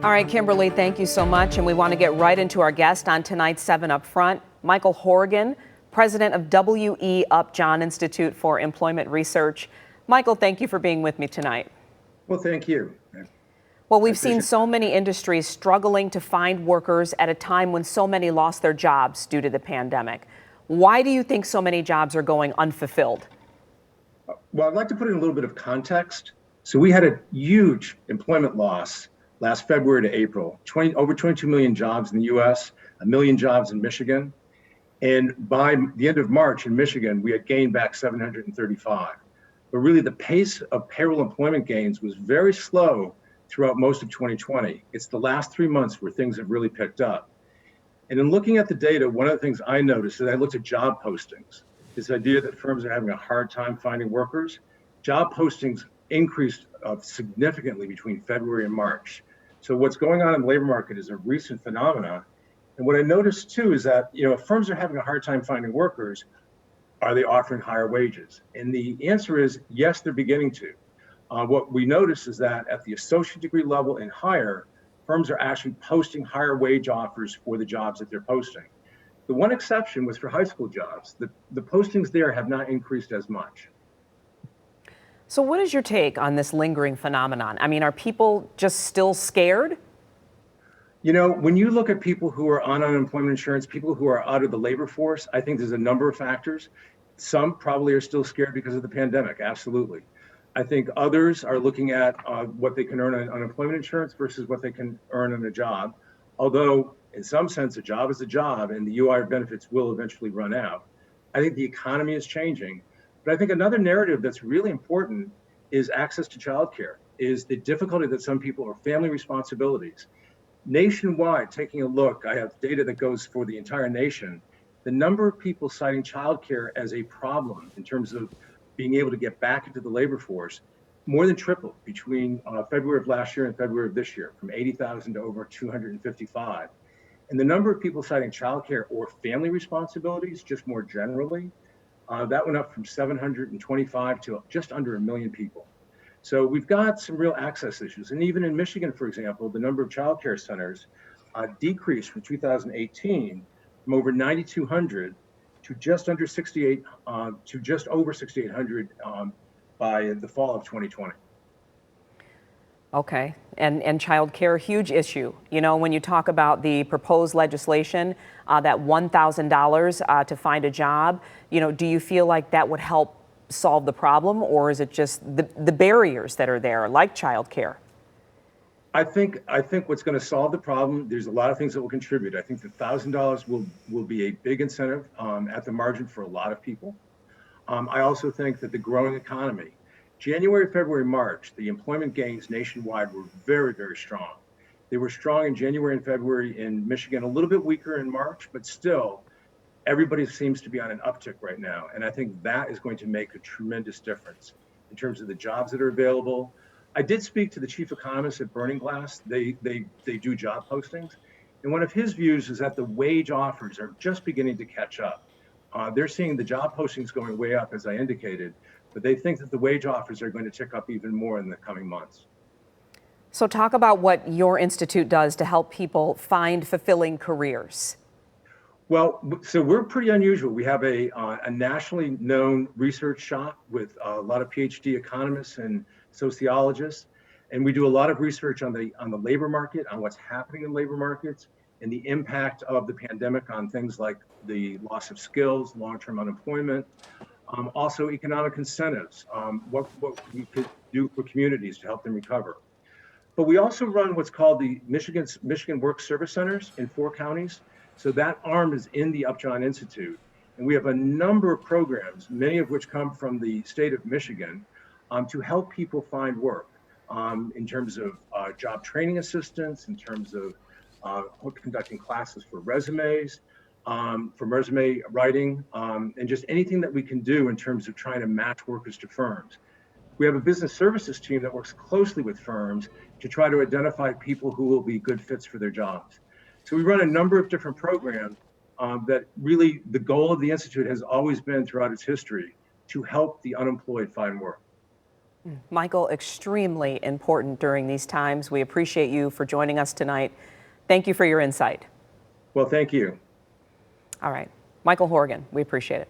All right, Kimberly, thank you so much. And we want to get right into our guest on tonight's 7 Up Front, Michael Horgan, president of WXYZ-TV Institute for Employment Research. Michael, thank you for being with me tonight. Well, thank you. Well, we've seen so many industries struggling to find workers at a time when so many lost their jobs due to the pandemic. Why do you think so many jobs are going unfulfilled? Well, I'd like to put in a little bit of context. So we had a huge employment loss last February to April, over 22 million jobs in the US, 1 million jobs in Michigan. And by the end of March in Michigan, we had gained back 735. But really the pace of payroll employment gains was very slow throughout most of 2020. It's the last 3 months where things have really picked up. And in looking at the data, one of the things I noticed is I looked at job postings. This idea that firms are having a hard time finding workers. Job postings increased significantly between February and March. So what's going on in the labor market is a recent phenomena. And what I noticed too is that, if firms are having a hard time finding workers, are they offering higher wages? And the answer is yes, they're beginning to. What we notice is that at the associate degree level and higher, firms are actually posting higher wage offers for the jobs that they're posting. The one exception was for high school jobs. The postings there have not increased as much. So what is your take on this lingering phenomenon? I mean, are people just still scared? When you look at people who are on unemployment insurance, people who are out of the labor force, I think there's a number of factors. Some probably are still scared because of the pandemic, absolutely. I think others are looking at what they can earn on unemployment insurance versus what they can earn on a job. Although, in some sense, a job is a job and the UIR benefits will eventually run out. I think the economy is changing. But I think another narrative that's really important is access to childcare, is the difficulty that some people are family responsibilities. Nationwide, taking a look, I have data that goes for the entire nation. The number of people citing childcare as a problem in terms of being able to get back into the labor force more than tripled between February of last year and February of this year, from 80,000 to over 255. And the number of people citing childcare or family responsibilities, just more generally, that went up from 725 to just under 1 million people. So we've got some real access issues. And even in Michigan, for example, the number of childcare centers decreased from 2018 from over 9,200 to just under 68, to just over 6,800 by the fall of 2020. Okay, and child care, huge issue. When you talk about the proposed legislation, that $1,000 to find a job, do you feel like that would help solve the problem, or is it just the barriers that are there, like child care? I think what's going to solve the problem, there's a lot of things that will contribute. I think the $1,000 will be a big incentive at the margin for a lot of people. I also think that the growing economy, January, February, March, the employment gains nationwide were very, very strong. They were strong in January and February in Michigan, a little bit weaker in March, but still, everybody seems to be on an uptick right now. And I think that is going to make a tremendous difference in terms of the jobs that are available. I did speak to the chief economist at Burning Glass. They do job postings. And one of his views is that the wage offers are just beginning to catch up. They're seeing the job postings going way up, as I indicated, but they think that the wage offers are going to tick up even more in the coming months. So talk about what your institute does to help people find fulfilling careers. Well, so we're pretty unusual. We have a nationally known research shop with a lot of PhD economists and sociologists, and we do a lot of research on the labor market, on what's happening in labor markets, and the impact of the pandemic on things like the loss of skills, long-term unemployment, also economic incentives, what we could do for communities to help them recover. But we also run what's called the Michigan Work Service Centers in 4 counties. So that arm is in the UpFront Institute. And we have a number of programs, many of which come from the state of Michigan, to help people find work in terms of job training assistance, in terms of conducting classes for resumes, for resume writing, and just anything that we can do in terms of trying to match workers to firms. We have a business services team that works closely with firms to try to identify people who will be good fits for their jobs. So we run a number of different programs that really the goal of the Institute has always been throughout its history to help the unemployed find work. Michael, extremely important during these times. We appreciate you for joining us tonight. Thank you for your insight. Well, thank you. All right. Michael Horgan, we appreciate it.